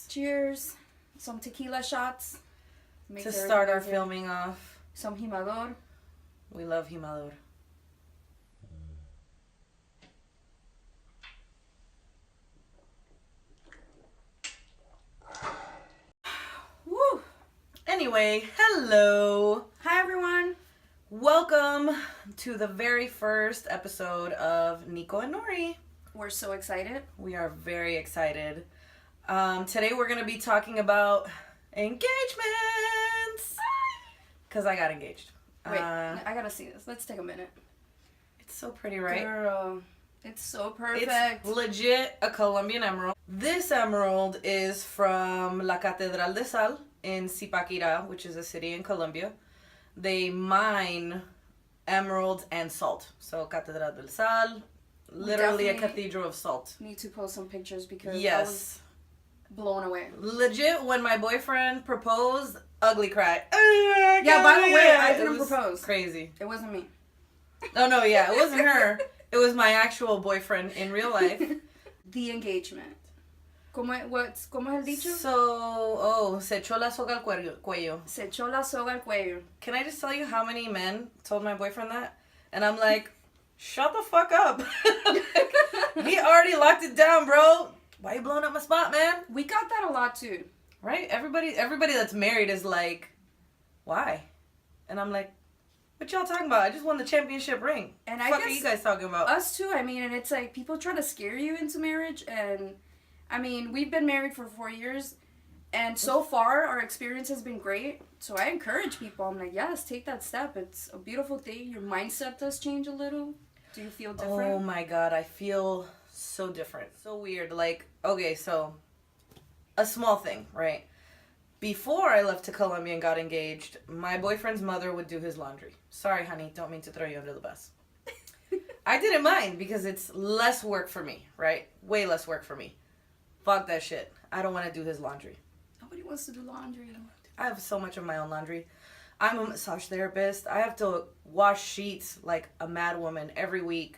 Cheers. Some tequila shots. To start our filming off. Some Jimador. We love Jimador. Woo! Anyway, hello. Hi, everyone. Welcome to the very first episode of Nico and Nori. We're so excited. We are very excited. Today we're going to be talking about engagements. Because I got engaged. Wait, I gotta see this. Let's take a minute. It's so pretty, right? Girl, it's so perfect. It's legit a Colombian emerald. This emerald is from La Catedral de Sal in Zipaquirá, which is a city in Colombia. They mine emeralds and salt. So Catedral del Sal, literally a cathedral of salt. Need to post some pictures because yes. I was blown away. Legit, when my boyfriend proposed, ugly cry. Yeah, by the way, I didn't propose. Crazy. It wasn't me. Oh, no, yeah, it wasn't her. It was my actual boyfriend in real life. The engagement. ¿Cómo es el dicho? Se echó la soga al cuello. Se echó la soga al cuello. Can I just tell you how many men told my boyfriend that? And I'm like, shut the fuck up. He already locked it down, bro. Why you blowing up my spot, man? We got that a lot, too. Right? Everybody that's married is like, why? And I'm like, what y'all talking about? I just won the championship ring. And what the fuck are you guys talking about? Us too. I mean, and it's like people try to scare you into marriage. And I mean, we've been married for 4 years. And so far, our experience has been great. So I encourage people. I'm like, yes, take that step. It's a beautiful thing. Your mindset does change a little. Do you feel different? Oh my God. I feel so different. So weird. Like, okay, so a small thing, right? Before I left to Colombia and got engaged, my boyfriend's mother would do his laundry. Sorry, honey, don't mean to throw you under the bus. I didn't mind because it's less work for me, right? Way less work for me. Fuck that shit. I don't want to do his laundry. Nobody wants to do laundry. I have so much of my own laundry. I'm a massage therapist. I have to wash sheets like a mad woman every week.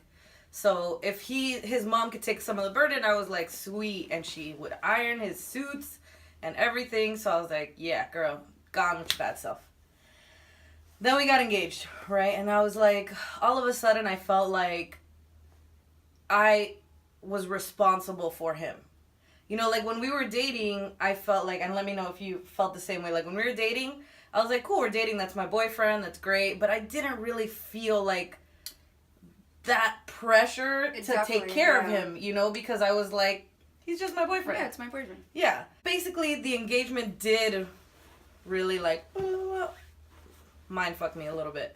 So if his mom could take some of the burden, I was like, sweet. And she would iron his suits and everything. So I was like, yeah, girl, gone with your bad self. Then we got engaged, right? And I was like, all of a sudden I felt like I was responsible for him. You know, like when we were dating, I felt like, and let me know if you felt the same way. Like when we were dating, I was like, cool, we're dating. That's my boyfriend. That's great. But I didn't really feel like that pressure to take care of him, you know, because I was like, he's just my boyfriend. Yeah, it's my boyfriend. Yeah. Basically, the engagement did really like mind fuck me a little bit.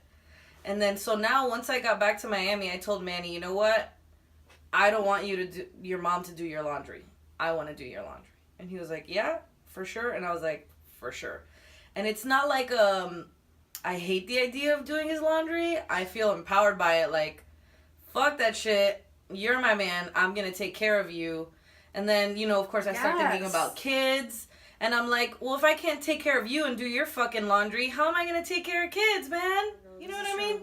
And then, so now once I got back to Miami, I told Manny, you know what? I don't want your mom to do your laundry. I want to do your laundry. And he was like, yeah, for sure. And I was like, for sure. And it's not like, I hate the idea of doing his laundry. I feel empowered by it. Like, fuck that shit. You're my man. I'm going to take care of you. And then, you know, of course, I start thinking about kids. And I'm like, well, if I can't take care of you and do your fucking laundry, how am I going to take care of kids, man? You know what I mean?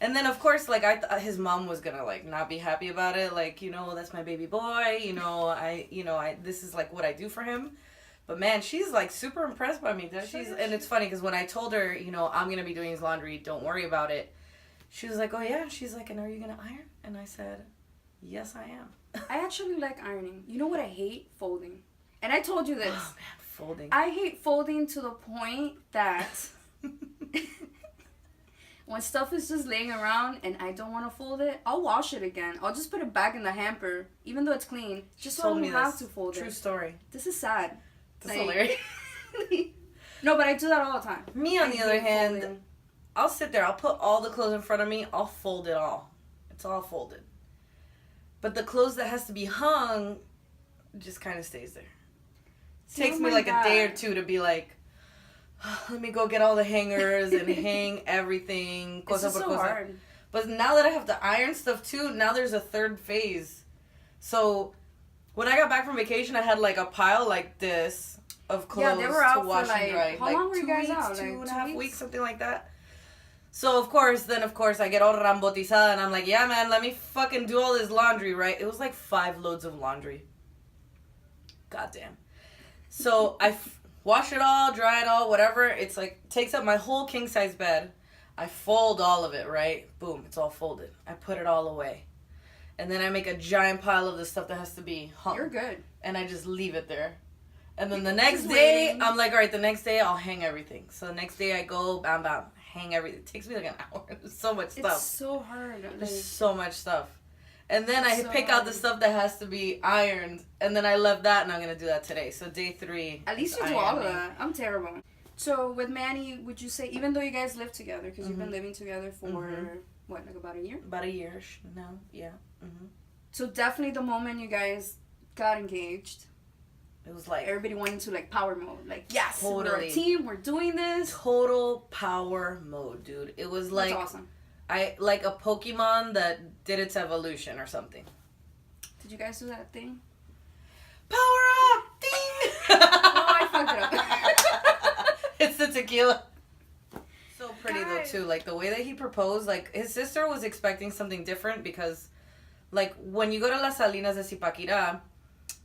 And then, of course, like, I thought his mom was going to, like, not be happy about it. Like, you know, that's my baby boy. You know, this is, like, what I do for him. But, man, she's, like, super impressed by me. And it's funny because when I told her, you know, I'm going to be doing his laundry, don't worry about it. She was like, oh, yeah? She's like, and are you going to iron? And I said, yes, I am. I actually like ironing. You know what I hate? Folding. And I told you this. Oh, man, folding. I hate folding to the point that when stuff is just laying around and I don't want to fold it, I'll wash it again. I'll just put it back in the hamper, even though it's clean, just so I don't have to fold it. True story. This is sad. This is hilarious. No, but I do that all the time. Me, on the other hand, folding. I'll sit there. I'll put all the clothes in front of me. I'll fold it all. It's all folded. But the clothes that has to be hung just kind of stays there. It takes me like a day or two to be like, let me go get all the hangers and hang everything. It's just so hard. But now that I have to iron stuff too, now there's a third phase. So when I got back from vacation, I had like a pile like this of clothes they were out to wash for and dry. How long were you guys 2 weeks, out? Two and a 2 half weeks? weeks, something like that. So of course, I get all rambotizada and I'm like, yeah, man, let me fucking do all this laundry, right? It was like 5 loads of laundry. Goddamn. So wash it all, dry it all, whatever. It's like, takes up my whole king size bed. I fold all of it, right? Boom, it's all folded. I put it all away. And then I make a giant pile of the stuff that has to be hung. You're good. And I just leave it there. And then the next day, I'm like, all right, the next day I'll hang everything. So the next day I go, bam, bam, hang everything. It takes me like an hour. There's so much stuff. It's so hard. There's so much stuff. And then I pick out the stuff that has to be ironed. And then I left that, and I'm going to do that today. So day 3. At least you do all of that. I'm terrible. So with Manny, would you say, even though you guys live together, because you've been living together for, what, like about a year? About a year now, yeah. Mm-hmm. So definitely the moment you guys got engaged, it was like everybody went into like power mode. Like, yes, totally. we're a team, we're doing this. Total power mode, dude. It was like, that's awesome. Like a Pokemon that did its evolution or something. Did you guys do that thing? Power up! Ding! Oh, I fucked it up. It's the tequila. So pretty though too. Like the way that he proposed, like his sister was expecting something different because, like when you go to Las Salinas de Zipaquirá,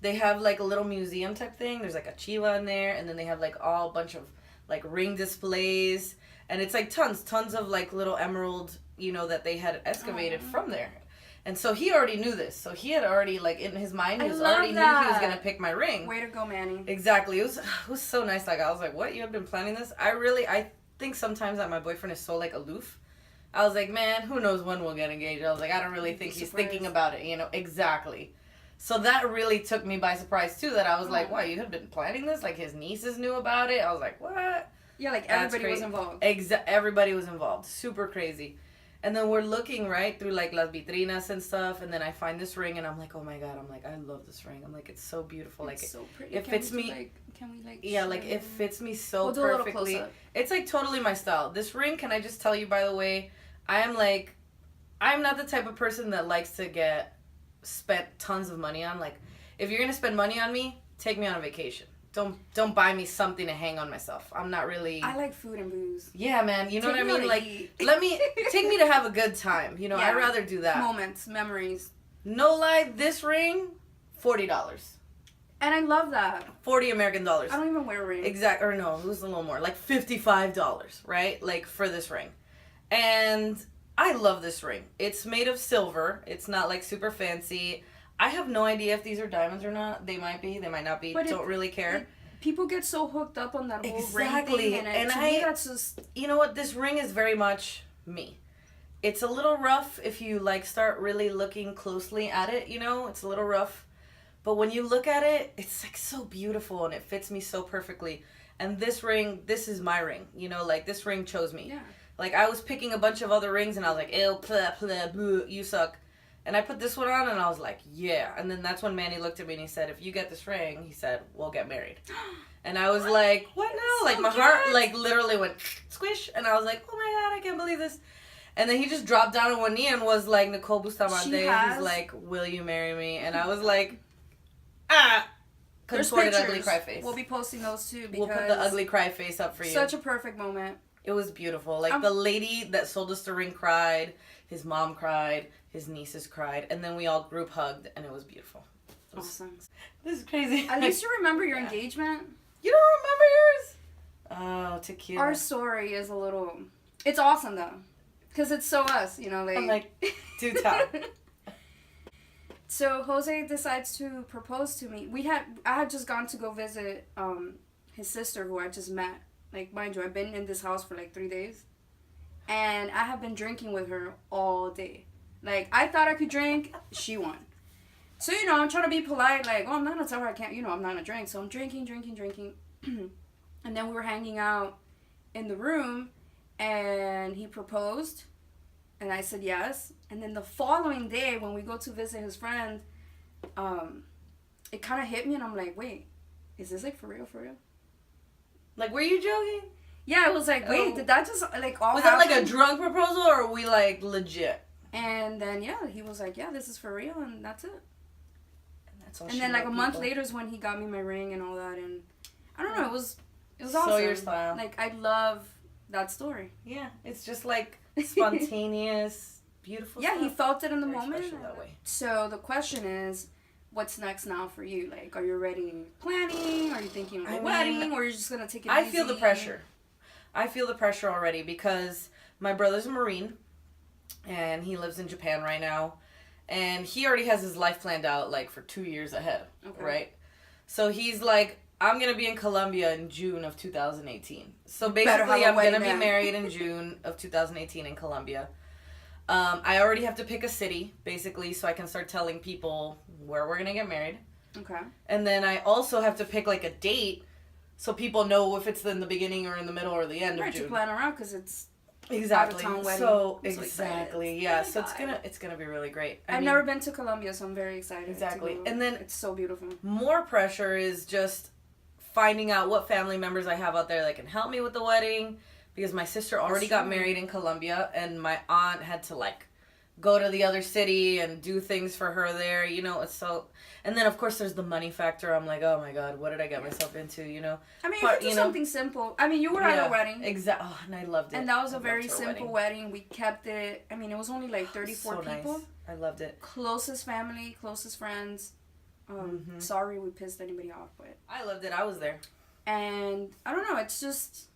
they have like a little museum type thing. There's like a chiva in there, and then they have like all a bunch of like ring displays, and it's like tons of like little emerald, you know, that they had excavated from there. And so he already knew this. So he had already, like, in his mind, he already knew he was going to pick my ring. Way to go, Manny. Exactly. It was so nice. Like, I was like, what? You have been planning this? I think sometimes that my boyfriend is so, like, aloof. I was like, man, who knows when we'll get engaged? I was like, I don't really think he's thinking about it, you know? Exactly. So that really took me by surprise, too, that I was like, wow, you had been planning this? Like, his nieces knew about it? I was like, what? Yeah, like, everybody was involved. Everybody was involved. Super crazy. And then we're looking, right, through, like, las vitrinas and stuff, and then I find this ring, and I'm like, oh, my God. I'm like, I love this ring. I'm like, it's so beautiful. It's like, so pretty. It fits me. Can we, like, yeah, like, it fits me so we'll do perfectly. A little it's, like, totally my style. This ring, can I just tell you, by the way, I'm not the type of person that likes to get spent tons of money on. Like, if you're going to spend money on me, take me on a vacation. Don't buy me something to hang on myself. I'm not really... I like food and booze. Yeah, man. You know what I mean? Like, take me to have a good time. You know, yeah. I'd rather do that. Moments, memories. No lie, this ring, $40. And I love that. 40 American dollars. I don't even wear rings. Exactly. Or no, it was a little more. Like $55, right? Like, for this ring. And I love this ring. It's made of silver. It's not, like, super fancy. I have no idea if these are diamonds or not. They might be. They might not be. But don't really care. People get so hooked up on that whole ring thing. And to me, that's just... You know what? This ring is very much me. It's a little rough if you, like, start really looking closely at it, you know? It's a little rough. But when you look at it, it's, like, so beautiful, and it fits me so perfectly. And this ring, this is my ring. You know, like, this ring chose me. Yeah. Like, I was picking a bunch of other rings, and I was like, ew, blah, blah, blah, you suck. And I put this one on, and I was like, yeah. And then that's when Manny looked at me, and he said, if you get this ring, he said, we'll get married. And I was like, what now? So like, my heart, like, literally went squish. And I was like, oh, my God, I can't believe this. And then he just dropped down on one knee and was like, Nicole Bustamante. He's like, will you marry me? And I was like, contorted ugly cry face. We'll be posting those, too, because... We'll put the ugly cry face up for you. Such a perfect moment. It was beautiful. Like, the lady that sold us the ring cried. His mom cried. His nieces cried, and then we all group hugged, and it was beautiful. Awesome. This is crazy. At least you remember your engagement. You don't remember yours? Oh, tequila. Our story is a little... It's awesome, though. Because it's so us, you know, like... I'm like, do tell. So, Jose decides to propose to me. I had just gone to go visit his sister, who I just met. Like, mind you, I've been in this house for, like, 3 days. And I have been drinking with her all day. Like, I thought I could drink, she won. So, you know, I'm trying to be polite, like, oh, I'm not gonna tell her I can't, you know, I'm not gonna drink. So I'm drinking. And then we were hanging out in the room, and he proposed, and I said yes. And then the following day, when we go to visit his friend, it kind of hit me, and I'm like, wait, is this, like, for real? Like, were you joking? Yeah, I was like, wait, did that just, like, all was happen? that, like, a drunk proposal, or were we, like, legit? And then, yeah, he was like, yeah, this is for real, and that's it. And that's all. And then, like, a month later is when he got me my ring and all that, and I don't know, it was awesome. So your style. Like, I love that story. Yeah, it's just, like, spontaneous, beautiful stuff. Yeah, he felt it in the moment. Special that way. So the question is, what's next now for you? Like, are you already planning? Are you thinking of a wedding? Or are you just going to take it easy? I feel the pressure. I feel the pressure already because my brother's a Marine and he lives in Japan right now. And he already has his life planned out, like, for 2 years ahead, right? So he's like, I'm going to be in Colombia in June of 2018. So basically, I'm going to be married in June of 2018 in Colombia. I already have to pick a city, basically, so I can start telling people where we're going to get married. Okay. And then I also have to pick, like, a date so people know if it's in the beginning or in the middle or the end of June. Right, to plan around because it's exactly. out of town wedding. So, exactly. Yeah, so it's gonna be really great. I've never been to Colombia, so I'm very excited. Exactly. And then it's so beautiful. More pressure is just finding out what family members I have out there that can help me with the wedding, because my sister already got married in Colombia and my aunt had to, like, go to the other city and do things for her there, you know. It's so, and then of course there's the money factor. I'm like, oh my god, what did I get myself into, you know? I mean, if you do something simple. I mean, you were at a wedding. Exactly. Oh, and I loved it. And that was a very simple wedding. We kept it. I mean, it was only like 34 people. Nice. I loved it. Closest family, closest friends. Sorry we pissed anybody off, but I loved it. I was there. And I don't know, it's just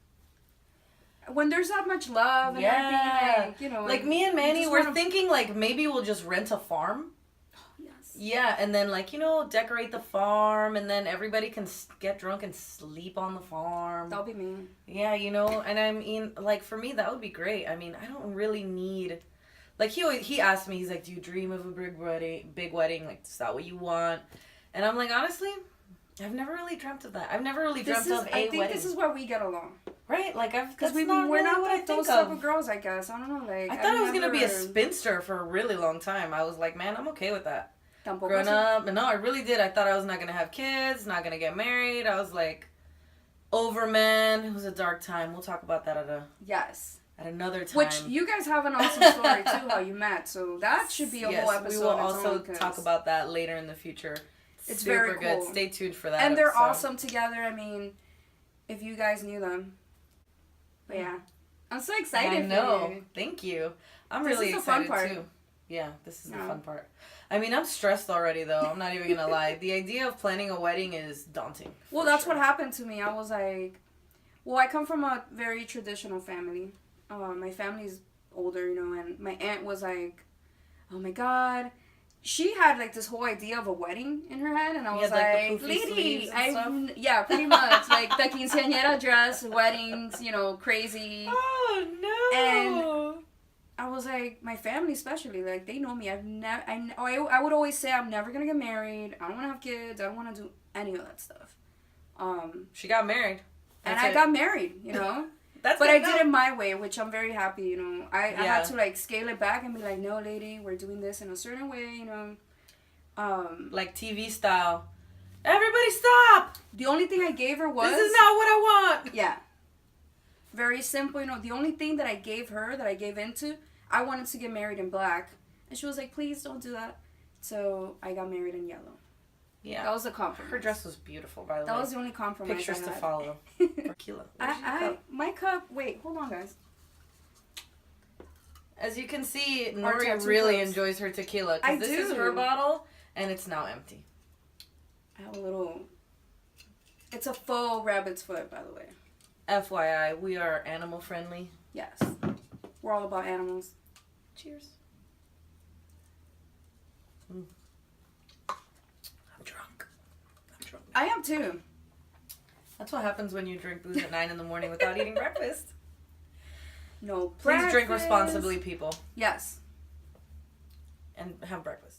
when there's that much love and everything, like, you know. Like, me and Manny, we're thinking, like, maybe we'll just rent a farm. Oh, yes. Yeah, and then, like, you know, decorate the farm, and then everybody can get drunk and sleep on the farm. That'll be me. Yeah, you know, and I mean, like, for me, that would be great. I mean, I don't really need... Like, he asked me, he's like, do you dream of a big wedding? Like, is that what you want? And I'm like, honestly... I've never really dreamt of that. I've never really dreamt of a wedding. I think this is where we get along. Right? Like, because we're not like those type of girls, I guess. I don't know, like... I thought I was going to be a spinster for a really long time. I was like, man, I'm okay with that. Grown up. No, I really did. I thought I was not going to have kids, not going to get married. I was like, over men. It was a dark time. We'll talk about that at another time. Which, you guys have an awesome story, too, how you met. So that should be a whole episode. We will also talk about that later in the future. It's super very cool. Good. Stay tuned for that. And they're awesome together. I mean, if you guys knew them. But yeah. I'm so excited I know. For you. Thank you. I'm really excited too. Yeah, this is the fun part. I mean, I'm stressed already though. I'm not even going to lie. The idea of planning a wedding is daunting. Well, that's what happened to me. I was like, well, I come from a very traditional family. My family's older, you know, and my aunt was like, oh my god. She had, like, this whole idea of a wedding in her head, and I was like lady, yeah, pretty much. Like, the quinceañera dress, weddings, you know, crazy. Oh, no. And I was like, my family especially, like, they know me. I would always say, I'm never going to get married. I don't want to have kids. I don't want to do any of that stuff. She got married. And I got married, you know. But I did it my way, which I'm very happy, you know. I had to, like, scale it back and be like, no, lady, we're doing this in a certain way, you know. Like TV style. Everybody stop! The only thing I gave her was... This is not what I want! Yeah. Very simple, you know. The only thing that I gave her, that I gave into, I wanted to get married in black. And she was like, please don't do that. So I got married in yellow. Yeah. That was a compromise. Her dress was beautiful, by the way. That was the only compromise. Pictures to follow. Tequila. My cup. Wait, hold on, guys. As you can see, Nori really enjoys her tequila. Because this is her bottle, and it's now empty. I have a little... It's a faux rabbit's foot, by the way. FYI, we are animal friendly. Yes. We're all about animals. Cheers. I am too. That's what happens when you drink booze at 9 in the morning without eating breakfast. No, please drink responsibly, people. Yes. And have breakfast.